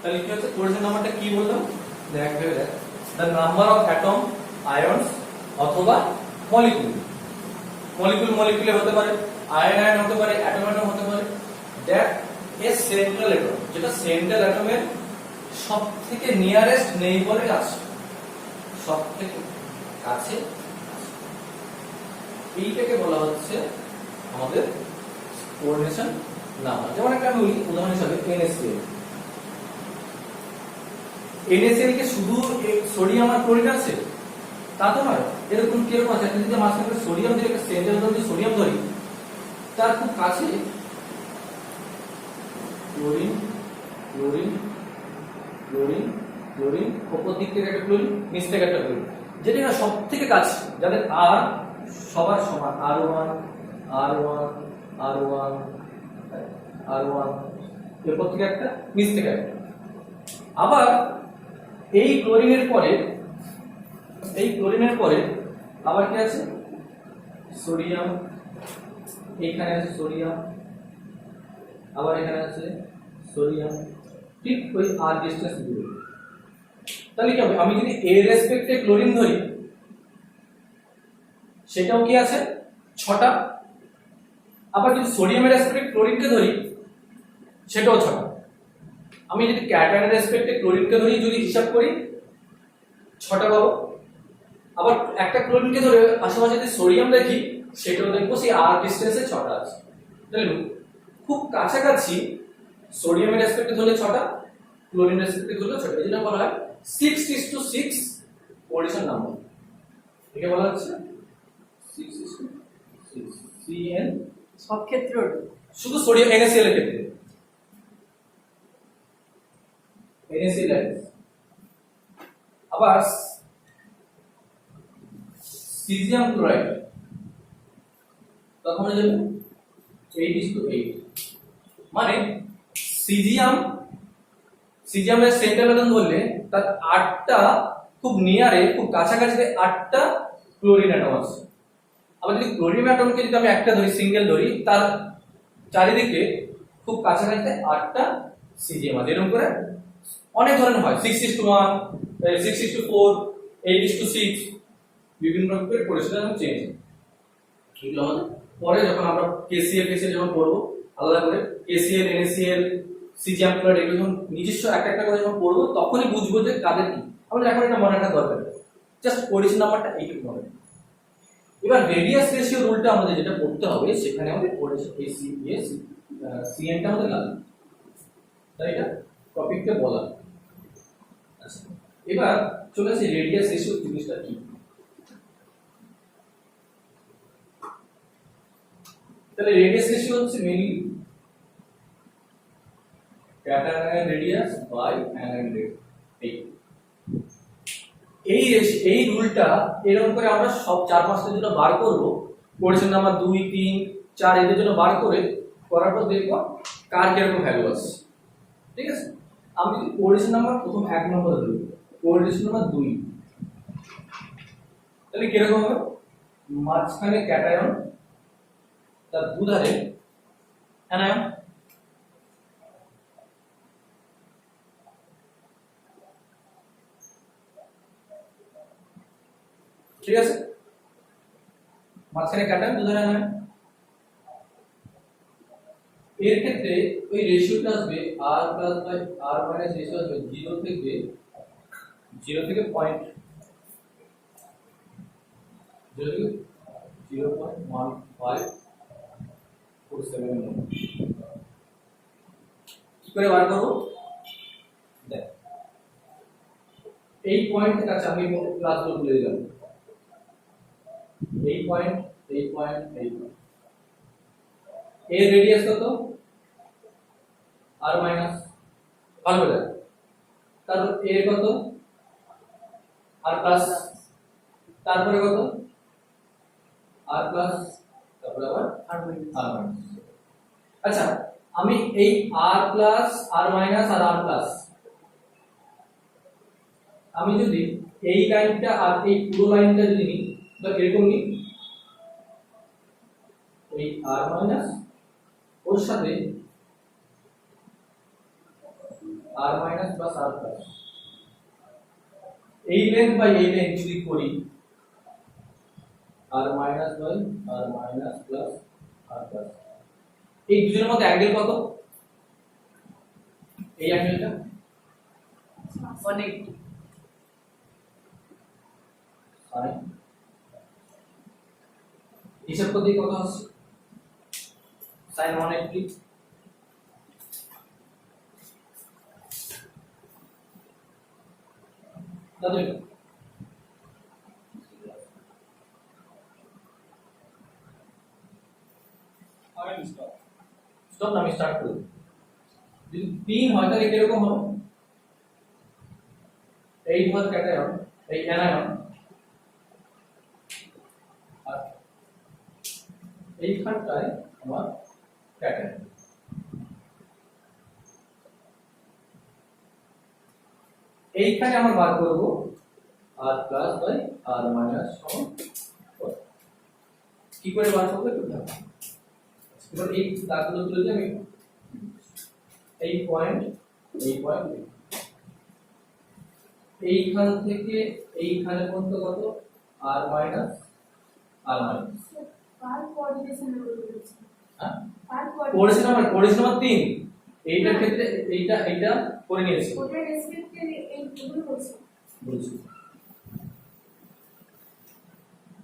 তাহলে কি হচ্ছে কোঅর্ডিনেট নাম্বারটা কি বললাম দেখ ভেবে দেখ the number of atom ions অথবা মলিকিউল মলিকিউলে হতে পারে আয়ন হতে পারে অ্যাটম হতে পারে দ্যাট এ সেন্ট্রাল অ্যাটম যেটা সেন্ট্রাল অ্যাটমের সবথেকে নিয়ারেস্ট নেইবারে আছে সবথেকে কাছে এইটাকে বলা হচ্ছে আমাদের কোঅর্ডিনেশন নাম্বার। যেমন একটা আমি বলি উদাহরণ হিসেবে NaCl কে শুধু সোডিয়াম আর ক্লোরিন আছে তা তো নয়, এরকম কিরকম আছে যদি মাঝখানে সোডিয়াম দিয়ে একটা সেন্ট্রাল যদি সোডিয়াম ধরি তার খুব কাছে ক্লোরিন ক্লোরিন ক্লোরিন ক্লোরিন উপর দিক থেকে একটা ক্লোরিন নিচ থেকে একটা ক্লোরিন যেটা সব থেকে কাছে যাদের আর সবার সমান R1 R1 R1 R1 এরপর থেকে একটা নিচ থেকে একটা। আবার এই ক্লোরিনের পরে আবার কি আছে সোডিয়াম, এখানে আছে সোডিয়াম, আবার এখানে আছে সোডিয়াম, ঠিক ওই আর ডিসটেন্স দূরে। তাহলে কি হবে আমি যদি এ রেসপেক্টে ক্লোরিন ধরি সেটাও কি আছে 6টা, আবার যদি সোডিয়ামের রেসপেক্টে ক্লোরিনকে ধরি সেটাও 6টা। আমি যদি ক্যাটায়নের রেসপেক্টে ক্লোরিনকে ধরি যদি হিসাব করি 6টা পাবো। আবার একটা ক্লোরিনকে ধরে আশেপাশে যদি সোডিয়াম দেখি সেটাও দেখবো সেই আর ডিসটেন্সে 6টা আছে। তাহলে খুব কাছাকাছি সোডিয়ামের রেসপেক্টে ধরলে 6টা, ক্লোরিনের রেসপেক্টে ধরলে 6টা। যেটা বলা হয় 6:6 কোঅর্ডিনেশন নাম্বার। একে বলা হচ্ছে 6:6 CN সব ক্ষেত্রে শুধু সোডিয়াম NaCl এর ক্ষেত্রে NaCl আবার সিজিয়াম ক্লোরাইড তখন হয়ে যাবে 8:8 মানে সিজিয়ামের সেন্ট্রাল অ্যাটম বললে তার 8টা খুব নিয়ারে খুব কাছাকাছি 8টা ক্লোরিন অ্যাটম আছে। আবার যদি ক্লোরিন অ্যাটমকে যদি আমি একটা ধরি সিঙ্গেল ধরি তার চারিদিকে খুব কাছাকাছি 8টা সিজিএম আছে। এরকম করে অনেক ধরনের হয় 6:1 6:4 8:6 বিভিন্ন রকমের পরিস্থিতি এবং চেঞ্জ। এগুলো আমাদের পরে যখন আমরা KCl যখন পড়বো আলাদা করে KCl NaCl সিজিয়াম ক্লোরাইড এগুলো যখন নিজস্ব একটা করে যখন পড়বো তখনই বুঝবো যে কাদের কি। আমাদের এখন এটা মনে রাখা দরকার, জাস্ট কোঅর্ডিনেশন নাম্বারটা এইটুকু মনে রাখবো। এবার রেডিয়াস রেশিও রুলটা আমাদের যেটা পড়তে হবে সেখানে আমাদের কোঅর্ডিনেশন CN টা আমাদের লাগবে, তাই এটা টপিকটা বলা। আচ্ছা এবার চলে আসি রেডিয়াস রেশিও জিনিসটা কি। তাহলে রেডিয়াস রেশিও হচ্ছে mainly cation radius by anion radius. এই রুলটা এরকম করে আমরা সব 4-5টা জন্য বার করব, কোঅর্ডিনেশন নাম্বার 2 3 4 এদের জন্য বার করার পর দেখব কার কিরকম ভ্যালু আছে। ঠিক আছে, আমি যদি কোঅর্ডিনেশন নাম্বার প্রথম 1 নম্বরে ধরি কোঅর্ডিনেশন নাম্বার 2 তাহলে কিরকম হবে মাঝখানে ক্যাটায়ন তার দুধারে অ্যানায়ন। ঠিক আছে, মাঝখানে ক্যাটায়ন দুধারে অ্যানায়ন। এর ক্ষেত্রে ওই রেশিওটা আসবে r plus by r minus ratio আসবে 0 থেকে 0.1547 কি করে বার করব দেখ এই পয়েন্টের কাছে আমি ক্লাসগুলো তুলে দিলাম। এই পয়েন্ট এর রেডিয়াস কত r মাইনাস ভালো করে তারপর এর কত r প্লাস তারপরে কত r প্লাস তারপরে আবার r মাইনাস। আচ্ছা আমি এই r প্লাস r মাইনাস আর r প্লাস আমি যদি এই লাইনটা আর এই পুরো লাইনটা যদি নিই বা এরকম নিই এই r মাইনাস ওর সাথে r minus plus r plus এই লেন্থ বাই এই লেন্থ যদি করি r minus by r minus plus r plus এই দুজনের মধ্যে অ্যাঙ্গেল কত এই অ্যাঙ্গেলটা 180 sin হিসাব করতে কত আসছে sin 180 দাদু স্টপ না আমি স্টার্ট করি যদি 3 হয় তাহলে কিরকম হবে এই ভাগ ক্যাটায়ন এই অ্যানায়ন আর এইখানটায় আমার ক্যাটায়ন এইখানে আমরা বার করব r plus by r minus সমান কি করে বার করব একটু দেখো এবার এই দাগগুলো তুলে দিয়ে আমি এই পয়েন্ট এইখান থেকে এইখানে পর্যন্ত কত r মাইনাস r মাইনাস পার কোঅর্ডিনেশন বলেছে হ্যাঁ পার কোঅর্ডিনেশন নাম্বার 3 এইটার ক্ষেত্রে এইটা করে নিয়েছি ওটার রেসপেক্টে এই দুটো বলছে বুঝছি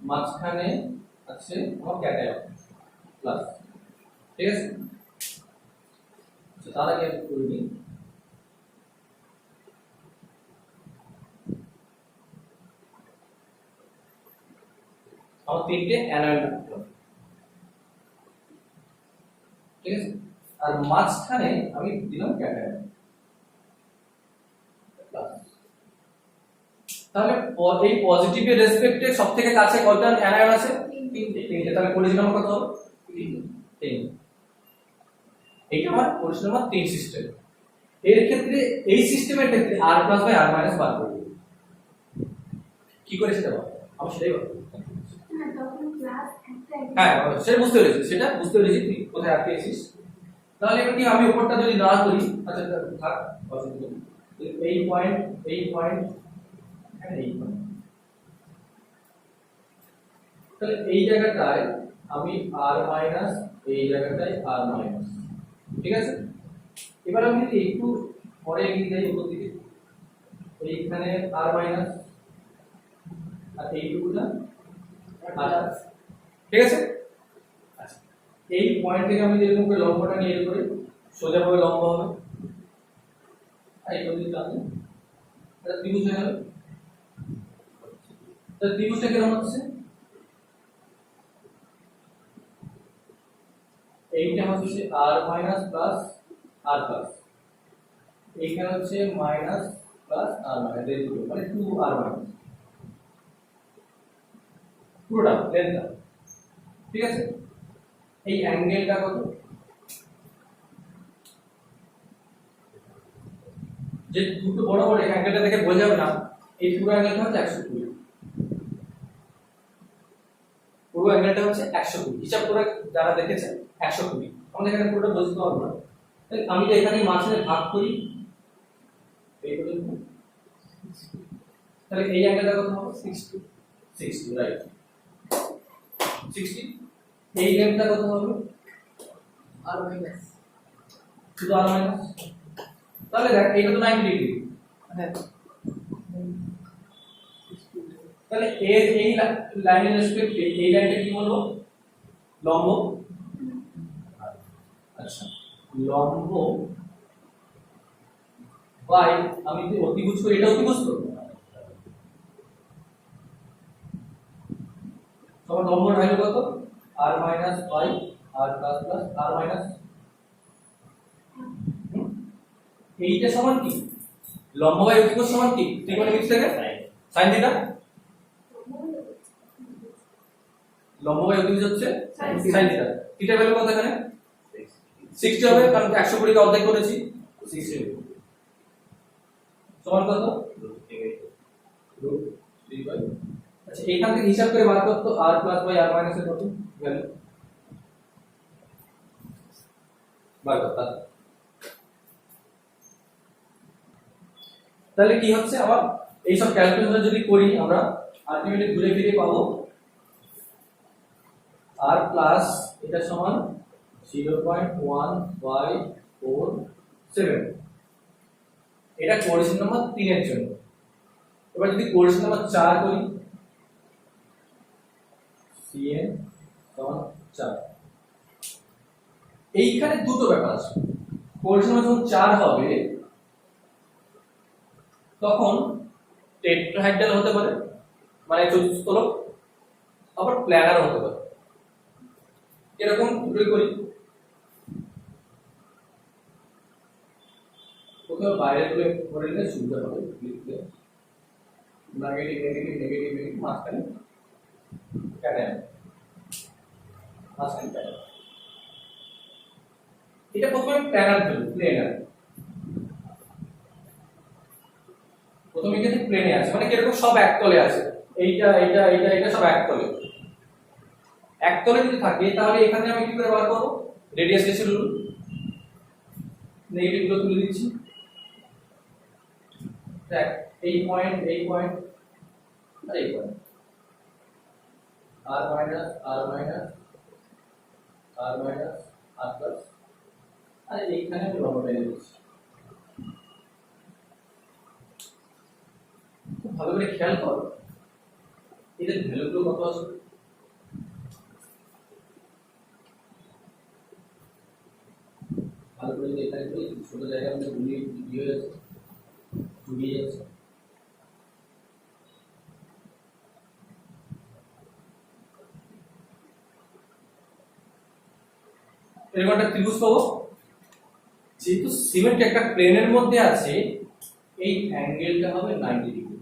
মাঝখানে আছে আমার ক্যাটায়ন প্লাস ঠিক আছে তার আগে আমি করে নিই আমার তিনটে অ্যানায়ন রাখতে হবে ঠিক আছে আর মাঝখানে আমি দিলাম ক্যাটায়ন তাহলে এই পজিটিভের রেসপেক্টে সবথেকে কাছে কয়টা অ্যানায়ন আছে তিনটে তাহলে কোঅর্ডিনেশন নাম্বার কত হবে 3 এইটা আমার কোঅর্ডিনেশন নাম্বার 3 সিস্টেম এর ক্ষেত্রে এই সিস্টেমের ক্ষেত্রে r plus by r minus বার করব কি করে সেটা বল আমি সেটাই বলবো না তখন ক্লাস একটা হ্যাঁ সেটা বুঝতে পেরেছি তুই কোথায় আটকেছিস তাহলে এবার কি আমি উপরটা যদি না করি আচ্ছা থাক অসুবিধা নেই এই পয়েন্ট তাহলে এই জায়গাটায় আমি r মাইনাস এই জায়গাটায় r মাইনাস ঠিক আছে এবার আমি যদি একটু পরে এগিয়ে যাই উপর দিকে এইখানে r মাইনাস আর এইটুকুটা r ঠিক আছে আচ্ছা এই পয়েন্ট থেকে আমি যেরকম করে লম্বটা নিয়ে এর করে সোজাভাবে লম্ব হবে আর এই পর্যন্ত আমি এটা ত্রিভুজ হয়ে গেল তো ত্রিভুজটা কিরকম হচ্ছে এইটা হচ্ছে r minus plus r plus এইখানে হচ্ছে মাইনাস প্লাস r মাইনাস এই দুটো মানে 2r মাইনাস পুরোটা লেন্থটা ঠিক আছে এই অ্যাঙ্গেলটা কত যে দুটো বড় বড় অ্যাঙ্গেলটা দেখে বোঝা যাবে না এই পুরো অ্যাঙ্গেলটা হচ্ছে 120 পুরো অ্যাঙ্গেলটা হচ্ছে 120 হিসাব করে যারা দেখেছেন 120 আমাদের এখানে পুরোটা বুঝতে পারবো না তাহলে আমি যে এখানে মাঝখানে ভাগ করি এই পর্যন্ত তাহলে এই অ্যাঙ্গেলটা কত হবে 60 রাইট 60 এই লেন্থটা কত হবে আর মাইনাস শুধু r মাইনাস তাহলে দেখ এটা তো 90 ডিগ্রি হ্যাঁ তাহলে এই লাইনের রেসপেক্টে এই লাইনটা কি বলবো লম্ব আচ্ছা লম্ব বাই আমি যদি অতিভুজ করি এটা অতিভুজ করব তোমার লম্বর ভ্যালু কত r minus by r plus plus r minus এইটা সমান কি লম্ব বাই অতিভুজ সমান কি ত্রিকোণমিতি থেকে sin থিটা লম্ব বাই অতিভুজ হচ্ছে sin থিটা থিটা ভ্যালু কত এখানে 60 হবে কারণ 120 কে অর্ধেক করেছি 60 সমান কত √3/। আচ্ছা এইখান থেকে হিসাব করে বার করতে r plus by r minus এর কত ভ্যালু বার করতে তাহলে কি হচ্ছে আবার এই সব ক্যালকুলেশন যদি করি আমরা আলটিমেটলি ঘুরে ফিরে পাবো r প্লাস এটা সমান 0.1547 এটা কোঅর্ডিনেট নাম্বার 3 এর জন্য। এবার যদি কোঅর্ডিনেট নাম্বার 4 করি cn সমান 4, এইখানে দুটো ব্যাপার আছে। কোঅর্ডিনেট নাম্বার যখন 4 হবে তখন টেট্রাহেড্রাল হতে পারে, মানে চতুস্তলক, আবার প্ল্যানার হতে পারে। এরকম দুটোই করি। প্রথমে বাইরে গুলো করে নিলে সুবিধা হবে, লিখলে নেগেটিভ নেগেটিভ নেগেটিভ নেগেটিভ মাঝখানে কাটেন, মাঝখানে কাটেন। এটা প্রথমে প্ল্যানার ধরুন, প্লেনার প্রথমে কিন্তু প্লেনে আছে, মানে কিরকম সব একতলে আছে, এইটা এইটা এইটা এটা সব একতলে। একতলে যদি থাকে তাহলে এখানে আমি কি করে বার করব? রেডিয়াস রেশিও রুল, নেগেটিভ গুলো তুলে দিচ্ছি। দেখ এই পয়েন্ট আর এই point, r minus r minus r minus r plus, আর এইখানে আমি লম্বাটা দিচ্ছি। খুব ভালো করে খেয়াল করো এদের ভ্যালুগুলো কত আসবে। ভালো করে যদি এখানে করি ছোট জায়গার মধ্যে গুলিয়ে হয়ে যাচ্ছে, জুড়িয়ে যাচ্ছে। এরকম একটা ত্রিভুজ পাবো। যেহেতু সিমেন্ট একটা প্লেনের মধ্যে আছে, এই অ্যাঙ্গেলটা হবে 90 ডিগ্রি,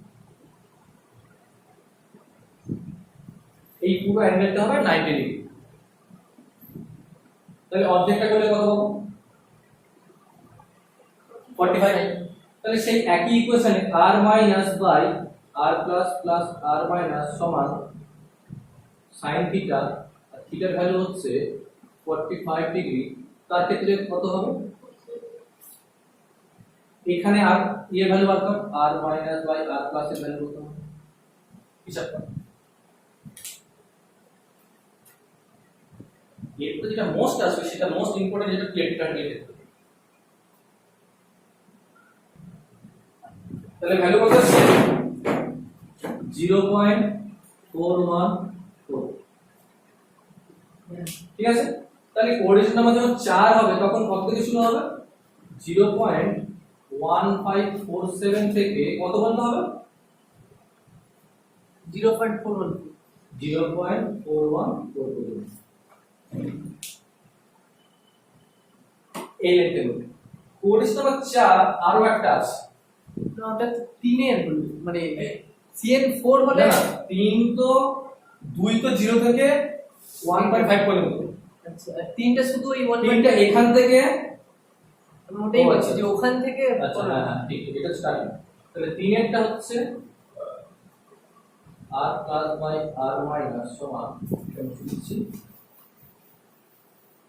এই পুরো অ্যাঙ্গেলটা হবে 90 ডিগ্রি। তাহলে অর্ধেকটা করলে কত পাবো? 45। তাহলে সেই একই ইকুয়েশনে r minus by r plus plus r minus সমান sin থিটা, আর থিটার ভ্যালু হচ্ছে 45 ডিগ্রি। তার ক্ষেত্রে কত হবে? এখানে আর এর ভ্যালু বার কর, r minus by r plus এর ভ্যালু কত হবে হিসাব কর। এরপর যেটা মোস্ট আসবে সেটা মোস্ট ইম্পর্টেন্ট, যেটা প্লেটটা নিয়ে ক্ষেত্রে। তাহলে ভ্যালু কত আছে? 0.414। ঠিক আছে, তাহলে কোঅর্ডিনেট নাম্বার যখন 4 হবে তখন কত থেকে শুরু হবে? 0.1547 থেকে কত পর্যন্ত হবে? 0.41 0.414। এই লেনথে হবে। কোঅর্ডিনেট নাম্বার 4 আরো একটা আছে, না ওটা 3 এর হলো, মানে CN4 হলে না 3 তো 2 তো 0 থেকে 1.5 পর্যন্ত। আচ্ছা, আর 3টা শুধু এই 3টা এখান থেকে, আমি ওটাই ও বলছি আচ্ছা। যে ওখান থেকে আচ্ছা হ্যাঁ হ্যাঁ ঠিক ঠিক, এটা স্টার্টিং। তাহলে 3 এরটা হচ্ছে r plus by r minus সমান এটা লিখছি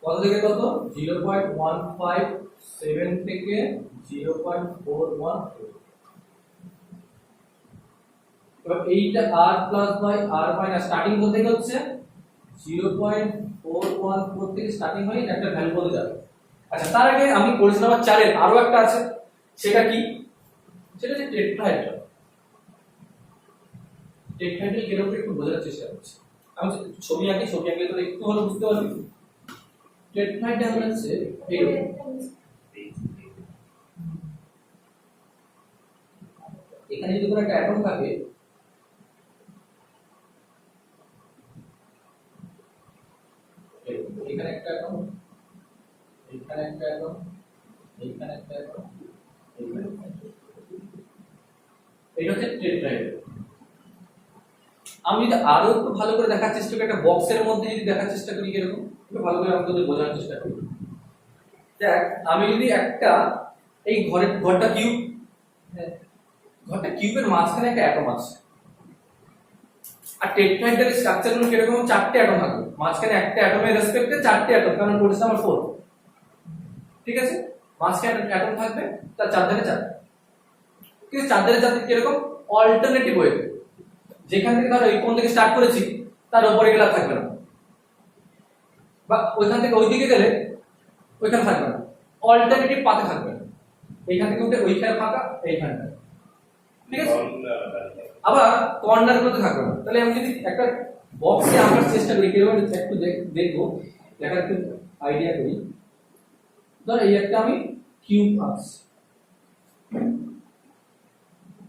কত থেকে কত? 0.157 থেকে 0.414। এবার এইটা r plus by r minus starting বলতে হচ্ছে 0.414 থেকে স্টার্টিং হয়ে একটা ভ্যালু বলে যাবে। আচ্ছা তার আগে আমি কোঅর্ডিনেট নাম্বার 4 এর আরো একটা আছে, সেটা কি? সেটা হচ্ছে টেট্রাহেড্রাল। টেট্রাহেড্রাল এর উপর একটু বোঝার চেষ্টা করছি। আমি ছবি আঁকি, ছবি আঁকলে তো একটু হলে বুঝতে পারবি। টেট্রাহেড্রাল হচ্ছে এখানে যদি কোনো একটা অ্যাটম থাকে, এখানে একটা অ্যাটম, এখানে একটা অ্যাটম, এখানে একটা অ্যাটম, এখানে একটা অ্যাটম। এটা হচ্ছে টেট্রাহেড্রাল। আমি যদি আরো একটু ভালো করে দেখার চেষ্টা করি, একটা বক্সের মধ্যে যদি দেখার চেষ্টা করি এরকম, একটু ভালো করে আমি তোদের বোঝানোর চেষ্টা করি। দেখ আমি যদি একটা এই ঘরটা কিউব, ঘরটা কিউবের মাঝখানে একটা অ্যাটম আছে, আর টেট্রাহেড্রালের স্ট্রাকচারগুলো কিরকম? 4টে অ্যাটম থাকবে, মাঝখানে একটা অ্যাটমের রেসপেক্টে 4টে অ্যাটম, কারণ কোঅর্ডিনেট নাম্বার 4। ঠিক আছে, মাঝখানে অ্যাটম থাকবে, তার চারধারে 4। কিন্তু চাঁদের যাত্রী কিরকম অল্টারনেটিভ ওয়ে, যেখান থেকে ধরো এই কোণ থেকে স্টার্ট করেছি তার উপরে গেলে আর থাকবে না, বা ওইখান থেকে ওইদিকে গেলে ওইখানে থাকবে না, অল্টারনেটিভ পাতে থাকবে না, এইখান থেকে উঠে ওইখানে ফাঁকা এইখানটা, ঠিক আছে। আবার কর্নার গুলোতে থাকবে না। তাহলে আমি যদি একটা বক্সে আঁকার চেষ্টা করি কিভাবে একটু দেখবো, দেখার একটু আইডিয়া করি। ধর এই একটা আমি কিউব আঁকছি,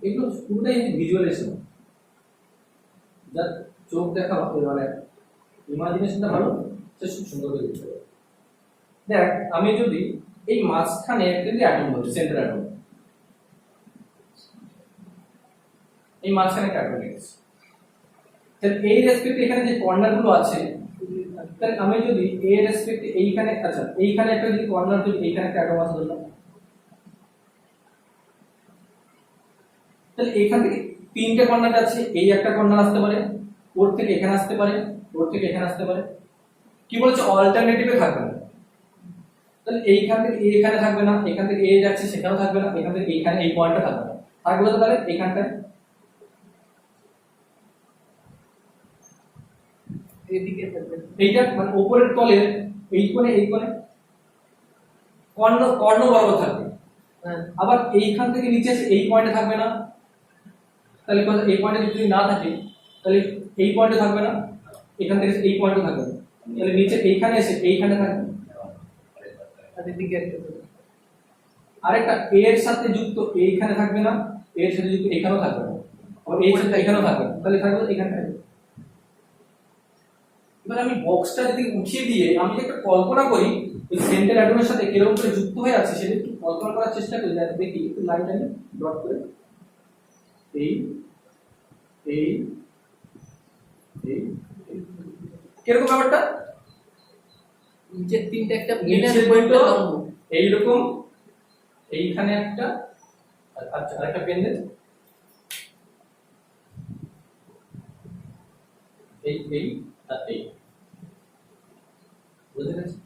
এগুলো পুরোটাই ভিজুয়ালাইজেশন, যা চোখ দেখা মানে ইমাজিনেশনটা ভালো, সে খুব সুন্দর করে দেখতে পাবে। দেখ আমি যদি এই মাঝখানে একটা যদি অ্যাটম বলি, সেন্টার অ্যাটম, এই মাঝখানে একটা অ্যাটম রেখেছি, তাহলে এই রেসপেক্টে এখানে যে কর্নার গুলো আছে, তাহলে আমি যদি এই রেসপেক্টে এইখানে, আচ্ছা এইখানে একটা যদি কর্নার, যদি এইখানে একটা অ্যাটম আছে ধরলাম, তাহলে এখান থেকে তিনটে কর্নার আছে, এই একটা কর্নার আসতে পারে, ওর থেকে এখানে আসতে পারে, ওর থেকে এখানে আসতে পারে, কি বলছে অল্টারনেটিভে থাকবে না। তাহলে এইখান থেকে এখানে থাকবে না, এখান থেকে এ যাচ্ছে সেখানেও থাকবে না, এখান থেকে এইখানে এই পয়েন্টটা থাকবে না, থাকবে তো তাহলে এইখানটায় এদিকে থাকবে। এইটা মানে উপরের তলের এই কোণে কর্ণ কর্ণ বরাবর থাকবে। হ্যাঁ, আবার এইখান থেকে নিচে এসে এই পয়েন্টে থাকবে না, তাহলে কথা এই পয়েন্টে যদি না থাকে তাহলে এই পয়েন্টে থাকবে না, এখান থেকে এই পয়েন্টে থাকবে না, তাহলে নিচে এইখানে এসে এইখানে থাকবে। আর এদিকে একটা থাকবে। আরেকটা এর সাথে যুক্ত এইখানে থাকবে না, এর সাথে যুক্ত এখানেও থাকবে না, আবার এই সাথে এখানেও থাকবে না, তাহলে থাকবে এখানটায়। এবার আমি বক্সটা যদি উঠিয়ে দিয়ে আমি একটা কল্পনা করি ওই সেন্টার অ্যাটমের সাথে কিরকম করে যুক্ত হয়ে আছে, সেটা একটু কল্পনা করার চেষ্টা করি। দেখি একটু লাইন টাইনে ডট করে, এই এই এই কিরকম ব্যাপারটা, নিচের তিনটা একটা নিচের পয়েন্ট দুটো লম্ব। এইরকম, এইখানে একটা, আচ্ছা আরেকটা পেন দেন, এই এই আর এই, বুঝতে পেরেছি?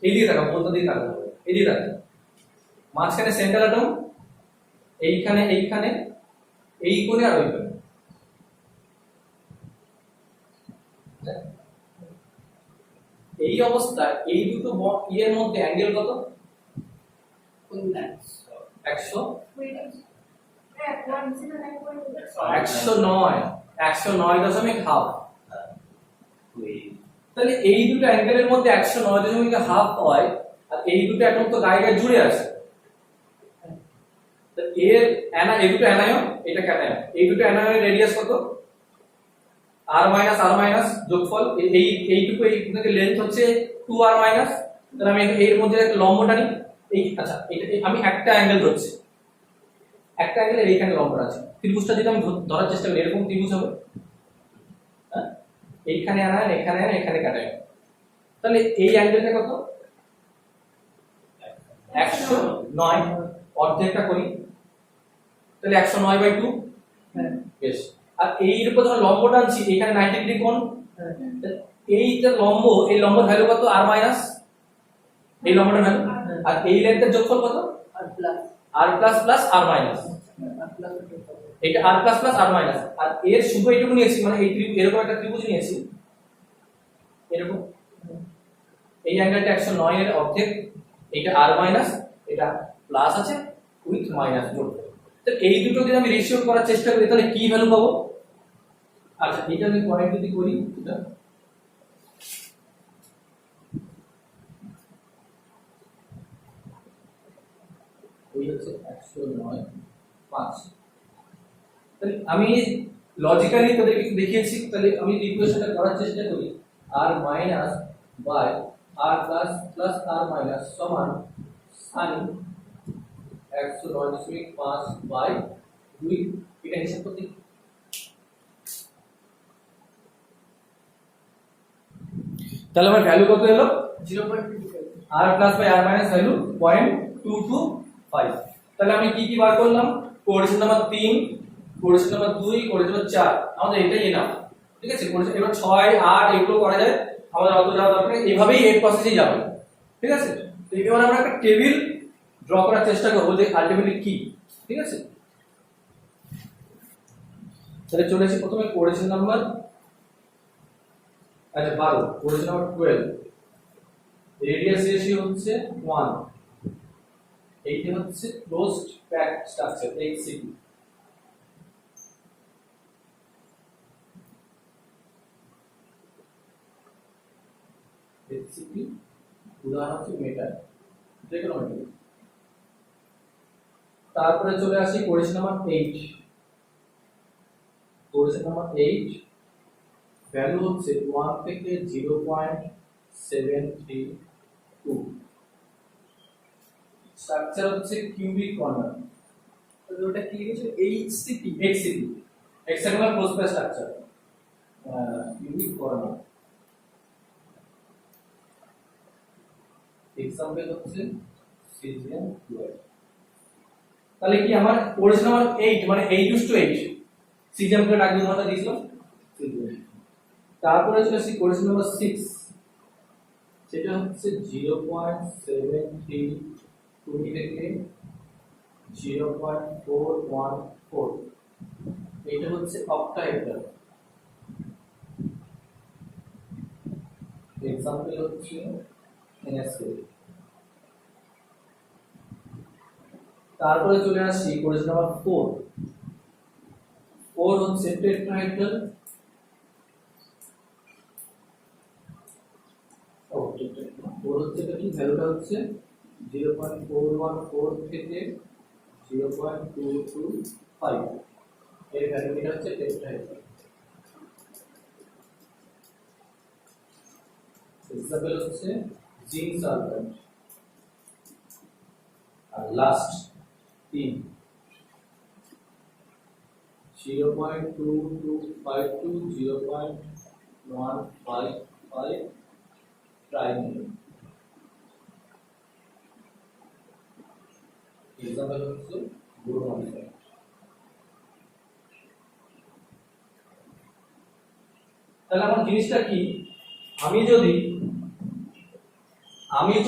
এই দিকে তাকাও, বলতে দিকে তাকাও, এই দিকে তাকাও, মাঝখানে সেন্টার অ্যাটম, এইখানে এইখানে এই কোণে আর ওই কোণে, এই অবস্থায় এই দুটো ইয়ের মধ্যে অ্যাঙ্গেল কত? কোনটা? 100 হ্যাঁ, ওয়ান জিরো নাইন পয়েন্ট 109 109.5। তাহলে এই দুটো অ্যাঙ্গেলের মধ্যে 109.5 হয়, আর এই দুটো অ্যাটম তো গায়ে গায়ে জুড়ে আছে। তো এর এই দুটো অ্যানায়ন, এটা ক্যাটায়ন, এই দুটো অ্যানায়নের রেডিয়াস কত? r মাইনাস যোগফল এইটুকু, এই থেকে লেন্থ হচ্ছে 2r মাইনাস। তাহলে আমি এর মধ্যে একটা লম্ব টানি, এই আচ্ছা এটা আমি একটা অ্যাঙ্গেল ধরছি, একটা অ্যাঙ্গেলের এইখানে লম্বটা আছে, ত্রিভুজটা যদি আমি ধরার চেষ্টা করি এরকম ত্রিভুজ হবে, হ্যাঁ এইখানে আনায়ন, এখানে আনায়ন, এখানে কাটায়ন। তাহলে এই অ্যাঙ্গেলটা কত? 109, অর্ধেকটা করি, তাহলে 109/2। হ্যাঁ, বেশ। আর এইর উপর যখন লম্ব টানছি এখানে 90 ডিগ্রি কোণ, হ্যাঁ, এই যে লম্ব, এই লম্বের ভ্যালু কত? r মাইনাস, এই লম্বটার ভ্যালু, আর এই লেন্থের যোগফল কত? আর plus r plus plus r minus, আর প্লাস এটা r plus plus r minus. আর এর শুধু এইটুকু নিয়েছি, মানে এই এরকম একটা ত্রিভুজ নিয়েছি, এরকম, এই অ্যাঙ্গেলটা 109 এর অর্ধেক, এটা r মাইনাস, এটা প্লাস আছে উইথ মাইনাস যোগ। তো এই দুটো যদি আমি রেশিও করার চেষ্টা করি তাহলে কি ভ্যালু পাবো? আচ্ছা এটা আমি পয়েন্ট যদি করি, এটা ওই হচ্ছে 109.5। তাহলে আমি লজিক্যালি তোদেরকে দেখিয়েছি, তাহলে আমি ইকুয়েশনটা করার চেষ্টা করি, r minus by r plus plus r minus সমান sin 109.5/2, এটা হিসাব করতে তাহলে আমার ভ্যালু কত এলো? 0.25 r plus by r minus value 0.225। তাহলে আমি কি কি বার করলাম? Coordinate number 3, coordinate number 2, coordinate number 4, আমাদের এটাই এনাফ। ঠিক আছে, এবার 6, 8 এগুলো করা যায়, আমাদের অত যাওয়া দরকার নেই, এইভাবেই এর প্রসেসেই যাবে। ঠিক আছে, তো এবার আমরা একটা টেবিল ড্র করার চেষ্টা করবো যে আলটিমেটলি কি, ঠিক আছে? তাহলে চলে আসি প্রথমে কোঅর্ডিনেশন নাম্বার, আচ্ছা 12, কোঅর্ডিনেশন নাম্বার 12, রেডিয়াস রেশিও হচ্ছে 1, এইটা হচ্ছে closed pack structure HCP। HCP উদাহরণ হচ্ছে মেটাল, যে কোনো মেটাল। তারপরে চলে আসি coordination number 8, coordination number 8 value হচ্ছে 1 থেকে 0.732, স্ট্রাকচার হচ্ছে কিউবিক কর্নার, ওটা কি লিখেছো HCP HCP hexagonal close pack structure, cubic corner. Example হচ্ছে সিজিএম 12। তাহলে কি আমার কোঅর্ডিনেশন নাম্বার 8 মানে 8:8 সিজিএম কে ডাক দিলাম, দিয়েছিলাম সিজিএম। তারপরে চলে আসি কোঅর্ডিনেশন নাম্বার 6, সেটা হচ্ছে 0.732 থেকে 0.414, এটা হচ্ছে অক্টাহেড্রাল। এক্সাম্পল হচ্ছে NSA। তারপরে চলে আসি কোঅর্ডিনেশন নাম্বার 4, 4 হচ্ছে টেট্রাহেড্রাল, ফোর হচ্ছে কি ভ্যালুটা হচ্ছে 0.414 থেকে 0.225, এর ভ্যালুটা হচ্ছে টেট্রাহেড্রাল। এক্সাম্পল হচ্ছে জিঙ্ক সালফেট। আর লাস্ট 3, 0.2252 to 0.155 primary। এক্সাম্পল হচ্ছে বোরন। তাহলে আমার জিনিসটা কি, আমি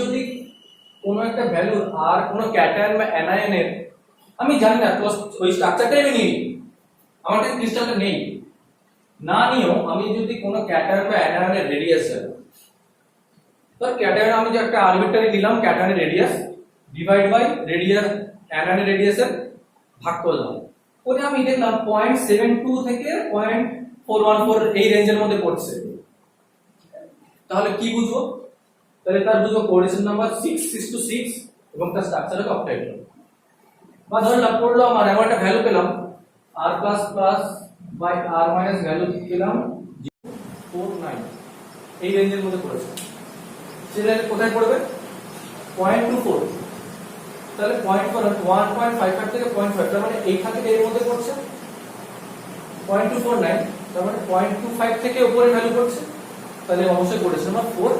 যদি কোনো একটা ভ্যালু আর কোনো ক্যাটায়ন বা অ্যানায়নের আমি জানি না, তো ওই স্ট্রাকচারটাই আমি নিই, আমার কাছে ক্রিস্টালটা নেই, না নিয়েও আমি যদি কোনো ক্যাটায়ন বা অ্যানায়নের রেডিয়াস, তো ক্যাটায়ন আমি যে একটা আরবিট্রারি নিলাম ক্যাটায়নের রেডিয়াস ডিভাইড বাই রেডিয়াস অ্যানায়নের রেডিয়াসের ভাগ করলাম, ওটা আমি দেখলাম 0.72 থেকে 0.414 এই রেঞ্জের মধ্যে পড়ছে। তাহলে কি বুঝবো? তাহলে তার বুঝবো কোঅর্ডিনেশন নাম্বার 6:6 এবং তার স্ট্রাকচার হচ্ছে অক্টাহেড্রাল। বা ধরলাম পড়লো আমার এমন একটা ভ্যালু পেলাম r++ by r minus value পেলাম 0.49, এই রেঞ্জের মধ্যে পড়েছে। সেটা কোথায় পড়বে? 0.24, তাহলে 1.55 থেকে 0.5, তার মানে এইখান থেকে এর মধ্যে পড়ছে 0.249, তার মানে 0.25 থেকে উপরে ভ্যালু পড়ছে, তাহলে অবশ্যই কোঅর্ডিনেশন নাম্বার 4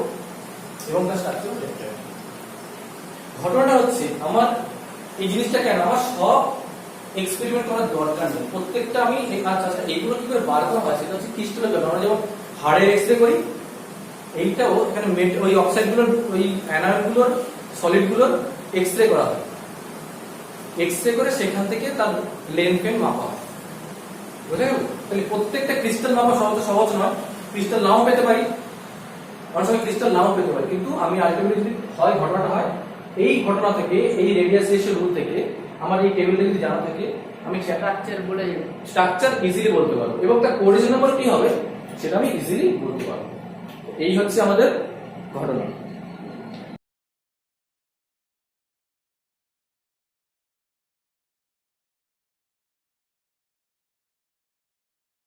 এবং তার স্ট্রাকচার টেট্রাহেড্রাল। ঘটনাটা হচ্ছে আমার এই জিনিসটা কেন, আমার সব এক্সপেরিমেন্ট করার দরকার নেই, প্রত্যেকটা আমি আচ্ছা এইগুলো কি করে বার করা হয় সেটা হচ্ছে ক্রিস্টালের ব্যাপার। আমরা যেমন হাড়ের এক্সরে করি, এইটাও এখানে ওই অক্সাইডগুলোর ওই অ্যানায়নগুলোর সলিডগুলোর এক্সরে করা হয়, এক্সরে করে সেখান থেকে তার লেন্থ মাপা হয়, বুঝা গেল? তাহলে প্রত্যেকটা ক্রিস্টাল মাপা সহজ নয়, ক্রিস্টাল নাও পেতে পারি, অনেক সময় ক্রিস্টাল নাও পেতে পারি, কিন্তু আমি আলটিমেটলি হয় ঘটনাটা হয় এই ঘটনা থেকে, এই রেডিয়াস রেশিও রুল থেকে আমার এই টেবিলটা যদি জানা থাকে আমি স্ট্রাকচার ইজিলি বলতে পারবো এবং তার কোঅর্ডিনেশন নাম্বার কি হবে সেটা আমি ইজিলি বলতে পারবো। এই হচ্ছে আমাদের ঘটনা।